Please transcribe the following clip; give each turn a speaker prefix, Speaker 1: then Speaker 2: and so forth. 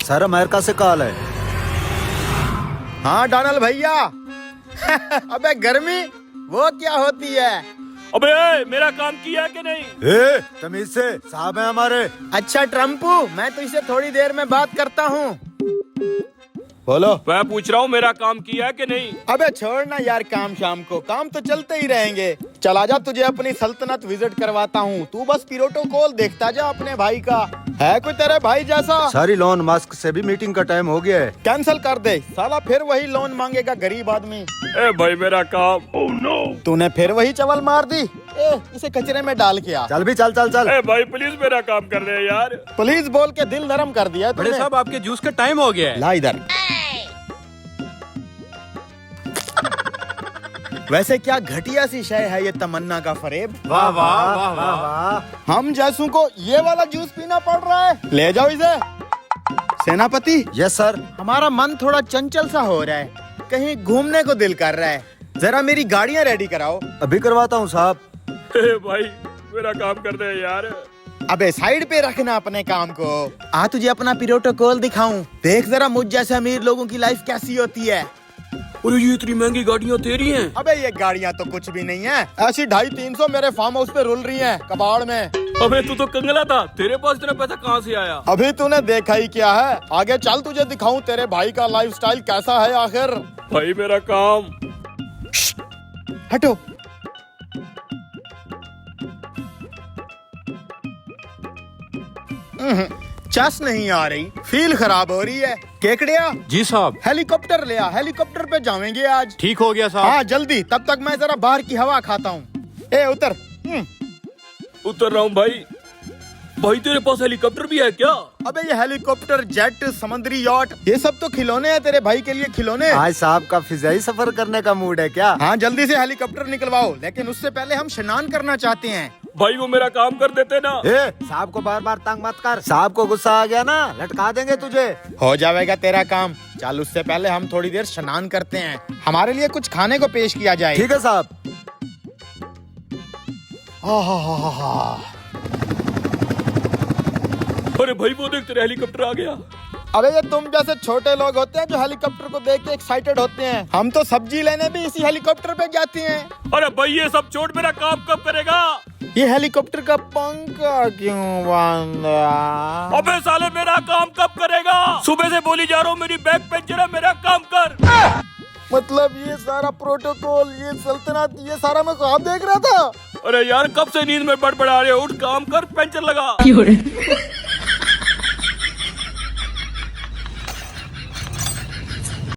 Speaker 1: Sir America से call है।
Speaker 2: हाँ डोनाल्ड भैया। अबे गर्मी वो क्या होती है?
Speaker 3: अबे मेरा काम किया कि नहीं?
Speaker 1: तमीज से, साहब है हमारे।
Speaker 2: अच्छा ट्रम्पू, मैं तो इसे थोड़ी देर में बात करता हूँ। बोलो।
Speaker 3: मैं पूछ रहा हूँ मेरा काम किया है कि नहीं?
Speaker 2: अबे छोड़ ना यार, काम शाम को काम तो चलते ही रहेंगे। चला जा, तुझे अपनी सल्तनत विजिट करवाता हूँ। तू बस प्रोटोकॉल देखता जा अपने भाई का। है कोई तेरे भाई जैसा?
Speaker 1: सारी लोन मास्क से भी मीटिंग का टाइम हो गया है।
Speaker 2: कैंसिल कर दे, साला फिर वही लोन मांगेगा गरीब आदमी।
Speaker 3: ए भाई मेरा काम। Oh no.
Speaker 2: तूने फिर वही चवल मार दी। इसे कचरे में डाल के आ।
Speaker 1: चल भी चल चल चल।
Speaker 3: ए भाई प्लीज मेरा काम कर दे यार।
Speaker 2: पुलिस बोल के दिल नरम कर दिया
Speaker 4: बड़े
Speaker 2: तूने।
Speaker 4: साहब आपके जूस का टाइम हो गया है।
Speaker 2: ला इधर। वैसे क्या घटिया सी शय है ये तमन्ना का फरेब।
Speaker 4: वाह वाह वाह वाह।
Speaker 2: हम जैसों को ये वाला जूस पीना पड़ रहा है। ले जाओ इसे। सेनापति।
Speaker 1: Yes sir.
Speaker 2: हमारा मन थोड़ा चंचल सा हो रहा है, कहीं घूमने को दिल कर रहा है। जरा मेरी गाड़ियाँ रेडी कराओ।
Speaker 1: अभी करवाता हूँ साहब।
Speaker 3: ए भाई मेरा काम कर दे यार।
Speaker 2: अबे साइड पे रखना अपने काम को। आ तुझे अपना प्रोटोकॉल दिखाऊं। देख जरा मुझ जैसे अमीर लोगों की लाइफ कैसी होती है।
Speaker 3: और ये इतनी महंगी गाड़ियाँ तेरी हैं?
Speaker 2: अबे ये गाड़ियाँ तो कुछ भी नहीं है, ऐसी 250-300 मेरे फार्म हाउस पे रुल रही हैं कबाड़ में।
Speaker 3: अबे तू तो कंगला था, तेरे पास इतना पैसा कहाँ से आया?
Speaker 2: अभी तूने देखा ही क्या है, आगे चल तुझे दिखाऊं तेरे भाई का लाइफस्टाइल कैसा है आखिर।
Speaker 3: भाई मेरा काम।
Speaker 2: हटो। चस नहीं आ रही, फील खराब हो रही है। केकड़िया
Speaker 4: जी साहब।
Speaker 2: हेलीकॉप्टर ले आ, हेलीकॉप्टर पे जाएंगे आज।
Speaker 4: ठीक हो गया साहब।
Speaker 2: हाँ जल्दी, तब तक मैं जरा बाहर की हवा खाता हूँ। ए उतर।
Speaker 3: उतर रहा हूँ भाई। भाई तेरे पास हेलीकॉप्टर भी है क्या?
Speaker 2: अबे ये हेलीकॉप्टर, जेट, समुद्री यॉट, ये सब तो खिलौने हैं तेरे भाई के लिए, खिलौने।
Speaker 1: आज साहब का फिजाई सफर करने का मूड है क्या?
Speaker 2: हाँ जल्दी से हेलीकॉप्टर निकलवाओ, लेकिन उससे पहले हम स्नान करना चाहते हैं।
Speaker 3: भाई वो मेरा काम कर देते ना।
Speaker 1: साहब को बार बार तंग मत कर, साहब को गुस्सा आ गया ना लटका देंगे तुझे।
Speaker 2: हो जाएगा तेरा काम। चल उससे पहले हम थोड़ी देर स्नान करते हैं, हमारे लिए कुछ खाने को पेश किया जाए।
Speaker 1: ठीक है साहब।
Speaker 3: अरे भाई वो देख तेरा हेलीकॉप्टर आ गया।
Speaker 2: अबे ये तुम जैसे छोटे लोग होते हैं जो हेलीकॉप्टर को देख के एक्साइटेड होते हैं। हम तो सब्जी लेने भी इसी हेलीकॉप्टर पे जाते हैं।
Speaker 3: अरे भाई ये सब छोड़, मेरा काम कब करेगा?
Speaker 2: ये हेलीकॉप्टर का पंखा क्यों बांधा?
Speaker 3: अबे साले मेरा काम कब करेगा? सुबह से बोली जा रहा हूँ मेरी बैग पंचर है, मेरा काम कर।
Speaker 2: मतलब ये सारा प्रोटोकॉल, ये सल्तनत, ये सारा मैं ख्वाब देख रहा था।
Speaker 3: अरे यार कब से नींद में बड़बड़ा रहे हो? उठ काम कर, पंचर लगा।